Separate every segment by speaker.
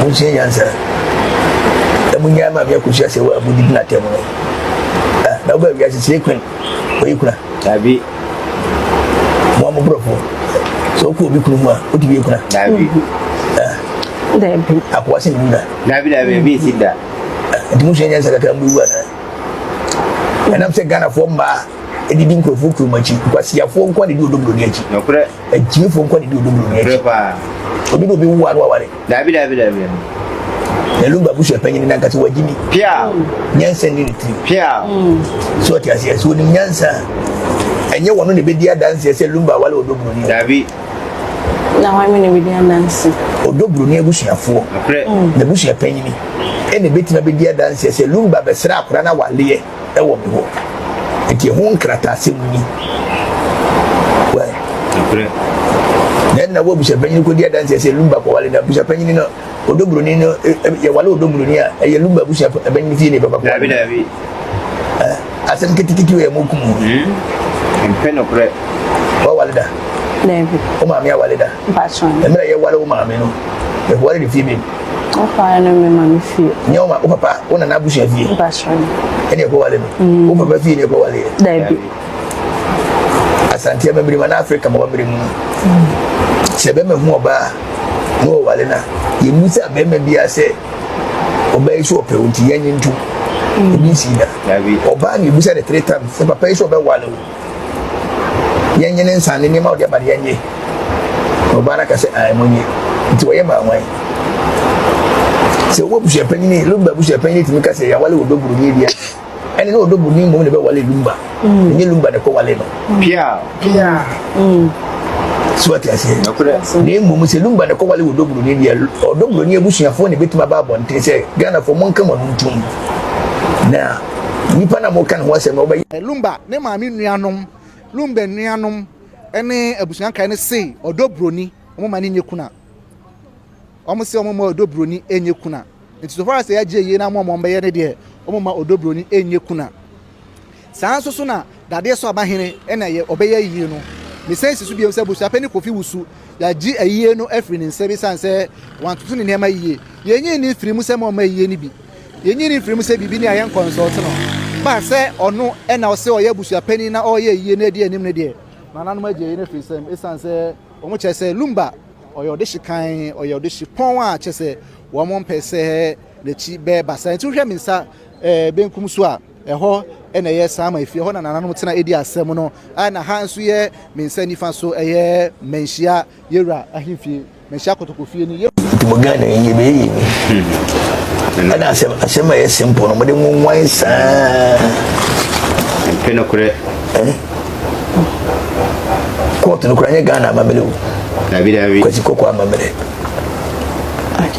Speaker 1: Unse yansa. Emunya ma me akusia se wa abudi na temu. Na ba wi asise kwen. Oyi kuna.
Speaker 2: Dabi.
Speaker 1: Mo ambrofo. So ko obi kunu mu a odi bi kuna.
Speaker 2: Dabi.
Speaker 3: Dabi.
Speaker 1: Akwase ni na.
Speaker 2: Dabi bi sida.
Speaker 1: Ndi unse yansa ka mbu wa na. Enam se Ghana fo mba edidi nkrofo kumachi kwasi afo nkwa ne di odobro ni achi.
Speaker 2: Nokre.
Speaker 1: Achi fo nkwa ne di odobro ni achi.
Speaker 2: Prepa.
Speaker 1: Obi no bi wu anu aware.
Speaker 2: Dabi.
Speaker 1: Lumba busha penyi na kati wajimi.
Speaker 2: Pia.
Speaker 1: Nyansa ni tri.
Speaker 2: Pia.
Speaker 1: So ati asia so ni nyansa. Enye wono ne bedia dance se Lumba wale odobro ni.
Speaker 2: Dabi.
Speaker 3: Na wa me ne bedia dance.
Speaker 1: Odobro ni abusuafo.
Speaker 2: Nokre.
Speaker 1: Na busha penyi ni. Ene betina bedia dance se Lumba besra akora na wale e wo me ho. Eti ho nkrata asem ni. Wa.
Speaker 2: Nokre.
Speaker 1: Na wo busha penyi ko dia dance se Lumba ko wale na busha penyi no odobro ni no ye wale odobro ni a ye Lumba busha penyi fi ni baba ko.
Speaker 2: Dabi.
Speaker 1: Asem kitikiti we mo kumu.
Speaker 2: Mpe nokre.
Speaker 1: Wa wale da.
Speaker 3: Dabi.
Speaker 1: O ma me wale da.
Speaker 3: Patron.
Speaker 1: Emira ye wale o ma me no. E wale di fi me.
Speaker 3: O fa na me ma me fi.
Speaker 1: Nyoma o papa ona na busha fi.
Speaker 3: Patron.
Speaker 1: Ene ko wale no. O papa fi ne ko wale.
Speaker 3: Dabi.
Speaker 1: Asante me biri na Africa mo biri mu. Se be me hu oba no wale na. Ye musa be me bia se oba iso ope unti yenye ntu. Obi si da.
Speaker 2: Dabi.
Speaker 1: Oba ni busa de 3 times. Se papa iso be wale o. Yenye ne nsan ne ma o de ba yenye. Oba na ka se ai monye. Nti wo ye ma wan. Se wo busha panyi Lumba busha panyi timi ka se ya wale odoburu ni dia. Ene no odoburu ni mo ne be wale Lumba. Ni Lumba de ko wale no.
Speaker 2: Pia.
Speaker 1: Swati ase.
Speaker 2: Nokre.
Speaker 1: Ni mo se Lumba de ko wale odoburu ni dia. Odoburu ni abusuafo ne betuma ba bonte se Ghana fo monka mo ntum. Na nipa na mo kan ho asem no ba
Speaker 4: Lumba ne maami nuanom Lumba nuanom ene abusuanka ne sei odobroni omo mane nyekuna omo se omo ma odobroni enyekuna nti so far say ya je na mo be ye ne de omo ma odobroni enyekuna saa so na dade so abahene ena ye obeye yie no me sense so bi se busu apani kofi wusu ya ji ayie no afri ne nse bi sanse wantutu ne nema yie yenyi ni firi mu se mo ma yie ni bi yenyi ni firi mu se bibi ni ayen consult no ba se ono ena o se o ye busu apani na o ye yie na de anim ne de nana no ma je ne firi sem esanse omo che se Lumba oyo de shikan oyo de shipon a che se wo mo mpese le chi be basa nti hwe minsa benkum so a eho ena ye sama efie ho na nana no tena edi asem no ana ha nso ye minsa nifa so eye menhia yewra ahimfie menhia kotokofie ni
Speaker 1: mo Ghana ye be yi ni. Ana asem ye simple no mo de nwan sa.
Speaker 2: Mpe nokre.
Speaker 1: Kotu no kranye Ghana amamele o.
Speaker 2: Dabi.
Speaker 1: Kwasi koko amamele.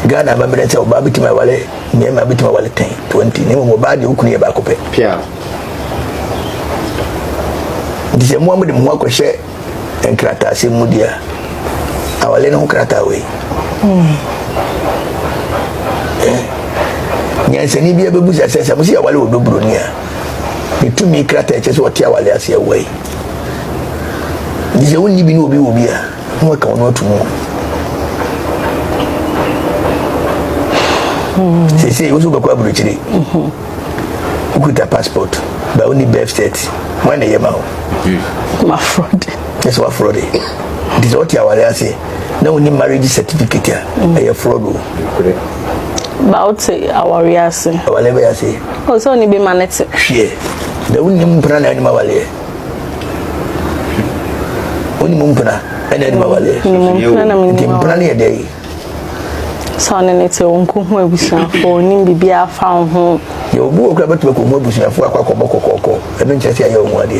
Speaker 1: Ghana amamele se oba bitima wale, nyema bitima wale 10, 20. Ni mo ba de ukuni e ba ko pe.
Speaker 2: Pia.
Speaker 1: Dise mo amde mo akohye enkrata ase mudia. Awale no krata we. Nyanse ni bia bebu sese mo si awale odobro ni a. Mitumi krata eche so oti awale ase awai. Dise woni bi no obi a. Mo ka wono atumo. C'est aussi beaucoup à brûler. Ukuta passport, ba only birth certificate. When you ma
Speaker 3: Ma fraud.
Speaker 1: Yes, what fraud. This is what you are saying. No only marriage certificate ya fraud.
Speaker 3: About say our reason.
Speaker 1: Our level ya say.
Speaker 3: Oh, so ni be manete.
Speaker 1: Share. The only mpana ani mawale. Only mpana ani mawale. Mpana ni dey.
Speaker 3: So na nete onko hu abusuafo ni bibia afa ho.
Speaker 1: Yo bu okra betu ko mu abusuafo akwa kokoko. Ebe nche se ya yo mu ade.